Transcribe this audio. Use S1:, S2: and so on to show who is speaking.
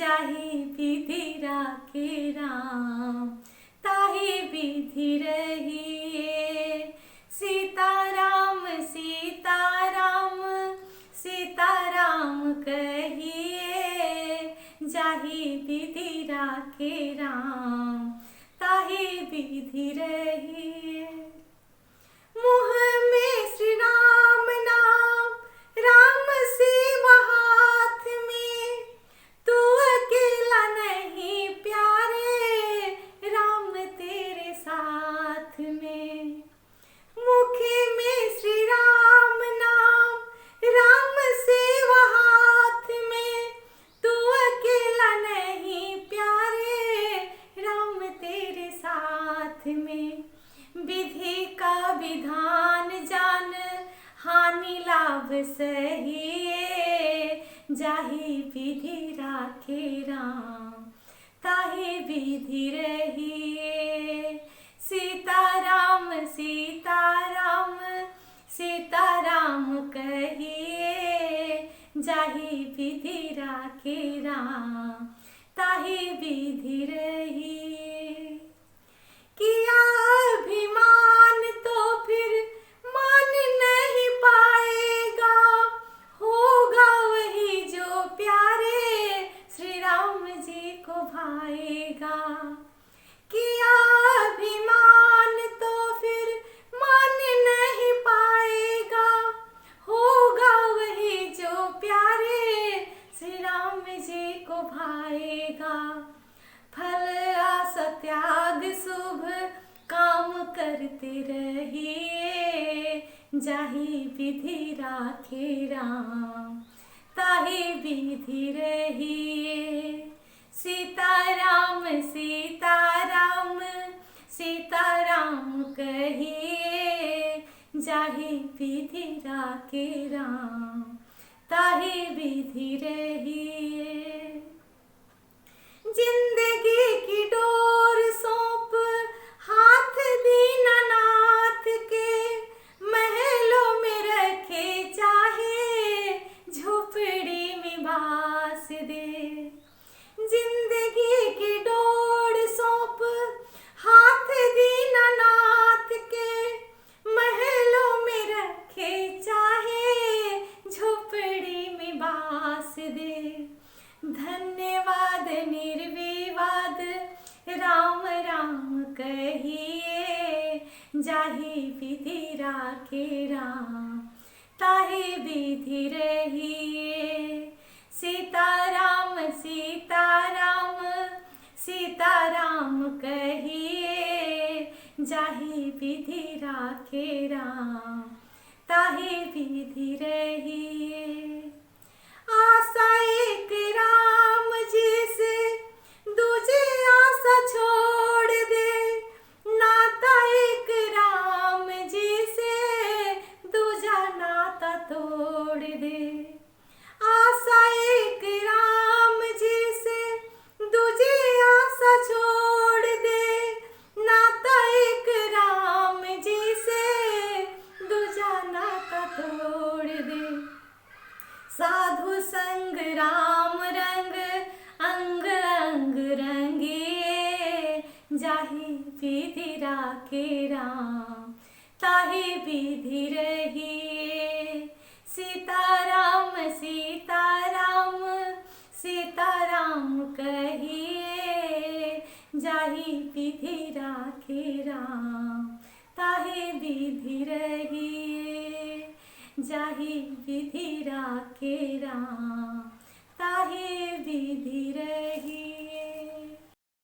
S1: जाहि विधि राखे राम ताहि विधि रहिए। सीताराम सीताराम सीताराम कहिए, जाहि विधि राखे राम ताहि विधि रहिए। मुँह में श्री राम नाम, राम शिव हाथ में, तू अकेला नहीं प्यारे, राम तेरे साथ में। मुख में श्री राम नाम, राम शिव हाथ में, तू अकेला नहीं प्यारे, राम तेरे साथ में। विधि का विधान जान, हानि लाभ सहिए, जाहि विधि राखे राम ताहि विधि रहिए। सीताराम सीताराम सीताराम कहिए, जाहि विधि राखे राम ताहि विधि रहिए। किया अभिमान तो फिर मान नहीं पाएगा, होगा वही जो प्यारे श्री राम जी को भाएगा। किया अभिमान तो फिर मान नहीं पाएगा, होगा वही जो प्यारे श्री राम जी को भाएगा। फल आशा त्याग शुभ काम करते रहिए, जाहि विधि राखे राम ताहि विधि रहिए। सीताराम सीताराम सीताराम कहिए, जाहि विधि राखे राम ताहि विधि रहिए। जिंदगी की डोर सौंप हाथ दीनानाथ के, महलों में रखे चाहे झोपड़ी में बास दे। जिंदगी की डोर सौंप हाथ दीनानाथ के, महलों में रखे चाहे झोपड़ी में बास दे। धन्यवाद निर्विवाद राम राम कहिए, जाहि विधि राखे राम ताहि विधि रहिए। सीताराम सीताराम सीताराम कहिए, जाहि विधि राखे राम ताहि विधि रहिए। आशा एक राम जी से, दूजे आशा छोड़ दे, नाता एक राम जी से, दूजा नाता तोड़ दे। आशा एक राम जी से, दूजे आशा छोड़ दे, नाता एक राम जी से, दूजा नाता तोड़ दे। साधु संग राम रंग, अंग अंग रंगिए, जाहि विधि राखे राम ताहि विधि रहिए। सीताराम सीताराम सीताराम कहिए, जाहि विधि राखे राम ताहि विधि रहिए। जाहि विधि राखे राम ताहि विधि रहिए।